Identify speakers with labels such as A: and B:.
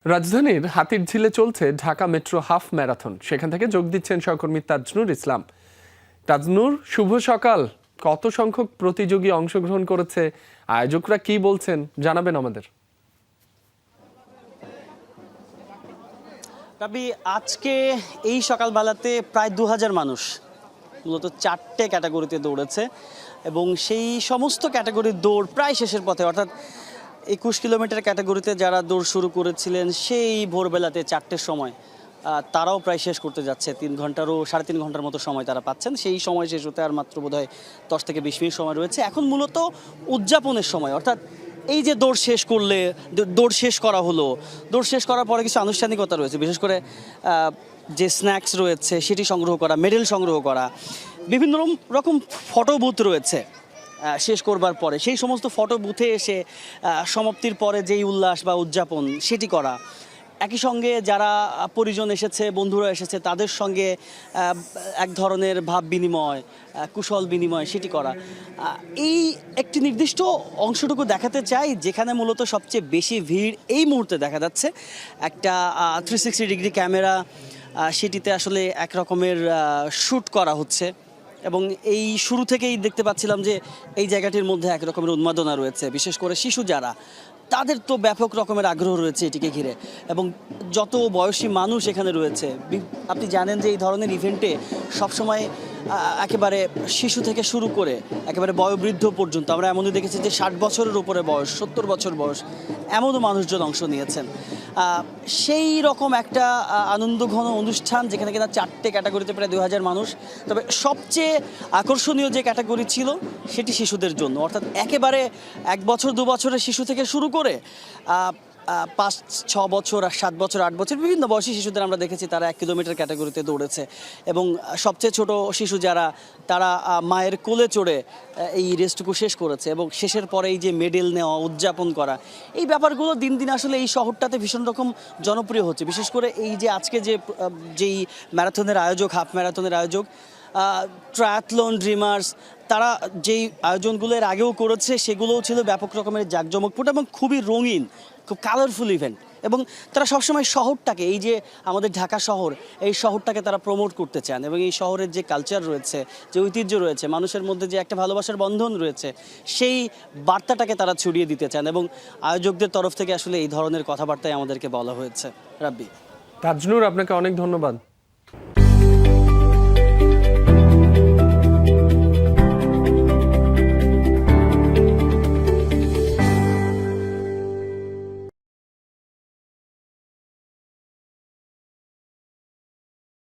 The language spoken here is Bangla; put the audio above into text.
A: রাজধানীর হাতিরঝিলে চলছে ঢাকা মেট্রো হাফ ম্যারাথন। সেখান থেকে যোগ দিচ্ছেন সহকর্মী তাজনুর ইসলাম। তাজনুর, শুভ সকাল। কত সংখ্যক প্রতিযোগী অংশগ্রহণ করেছে, আয়োজকরা কি বলছেন জানাবেন আমাদের।
B: রাবি, আজকে এই সকালবেলাতে প্রায় 2000 মানুষ মূলত 4টে ক্যাটাগরিতে দৌড়েছে এবং সেই সমস্ত ক্যাটাগরির দৌড় প্রায় শেষের পথে, অর্থাৎ 21 কিলোমিটার ক্যাটাগরিতে যারা দৌড় শুরু করেছিলেন সেই ভোরবেলাতে 4টের সময়, তারাও প্রায় শেষ করতে যাচ্ছে। 3 ঘন্টারও 3.5 ঘন্টার মতো সময় তারা পাচ্ছেন। সেই সময় শেষ হতে আর মাত্র বোধহয় 10 থেকে 20 মিনিট সময় রয়েছে। এখন মূলত উদযাপনের সময়, অর্থাৎ এই যে দৌড় শেষ করলে, দৌড় শেষ করা হলো, দৌড় শেষ করার পরে কিছু আনুষ্ঠানিকতা রয়েছে, বিশেষ করে যে স্ন্যাক্স রয়েছে সেটি সংগ্রহ করা, মেডেল সংগ্রহ করা, বিভিন্ন রকম ফটো বুথ রয়েছে। শেষ করবার পরে সেই সমস্ত ফটো বুথে এসে সমাপ্তির পরে যেই উল্লাস বা উদযাপন সেটি করা, একই সঙ্গে যারা পরিজন এসেছে, বন্ধুরা এসেছে, তাদের সঙ্গে এক ধরনের ভাব বিনিময়, কুশল বিনিময় সেটি করা। এই একটি নির্দিষ্ট অংশটুকু দেখাতে চাই যেখানে মূলত সবচেয়ে বেশি ভিড় এই মুহূর্তে দেখা যাচ্ছে। একটা 360 ডিগ্রি ক্যামেরা, সেটিতে আসলে এক রকমের শ্যুট করা হচ্ছে এবং এই শুরু থেকেই দেখতে পাচ্ছিলাম যে এই জায়গাটির মধ্যে এক রকমের উন্মাদনা রয়েছে। বিশেষ করে শিশু যারা, তাদের তো ব্যাপক রকমের আগ্রহ রয়েছে এটিকে ঘিরে, এবং যত বয়সী মানুষ এখানে রয়েছে। আপনি জানেন যে এই ধরনের ইভেন্টে সবসময় একেবারে শিশু থেকে শুরু করে একেবারে বয়োবৃদ্ধ পর্যন্ত, আমরা এমনই দেখেছি যে 60 বছরের উপরে বয়স, 70 বছর বয়স এমনও মানুষজন অংশ নিয়েছেন। সেই রকম একটা আনন্দঘন অনুষ্ঠান যেখানে কিনা 4টে ক্যাটাগরিতে প্রায় 2000 মানুষ। তবে সবচেয়ে আকর্ষণীয় যে ক্যাটাগরি ছিল সেটি শিশুদের জন্য, অর্থাৎ একেবারে 1 বছর 2 বছরের শিশু থেকে শুরু করে 5-6 বছর আর 7 বছর 8 বছর বিভিন্ন বয়সী শিশুদের আমরা দেখেছি তারা 1 কিলোমিটার ক্যাটাগরিতে দৌড়েছে। এবং সবচেয়ে ছোট শিশু যারা, তারা মায়ের কোলে চড়ে এই রেসটুকু শেষ করেছে। এবং শেষের পরে এই যে মেডেল নেওয়া, উদযাপন করা, এই ব্যাপারগুলো দিন দিন আসলে এই শহরটাতে ভীষণ রকম জনপ্রিয় হচ্ছে। বিশেষ করে এই যে আজকে যেই ম্যারাথনের আয়োজক, হাফ ম্যারাথনের আয়োজক ট্রায়াথলন ড্রিমার্স, তারা যেই আয়োজনগুলো এর আগেও করেছে সেগুলোও ছিল ব্যাপক রকমের জাঁকজমকপূর্ণ এবং খুবই রঙিন, খুব কালারফুল ইভেন্ট। এবং তারা সবসময় শহরটাকে, এই যে আমাদের ঢাকা শহর, এই শহরটাকে তারা প্রমোট করতে চান এবং এই শহরের যে কালচার রয়েছে, যে ঐতিহ্য রয়েছে, মানুষের মধ্যে যে একটা ভালোবাসার বন্ধন রয়েছে, সেই বার্তাটাকে তারা ছড়িয়ে দিতে চান। এবং আয়োজকদের তরফ থেকে আসলে এই ধরনের কথাবার্তাই আমাদেরকে বলা হয়েছে। রাব্বি।
A: তাজনুর, আপনাকে অনেক ধন্যবাদ।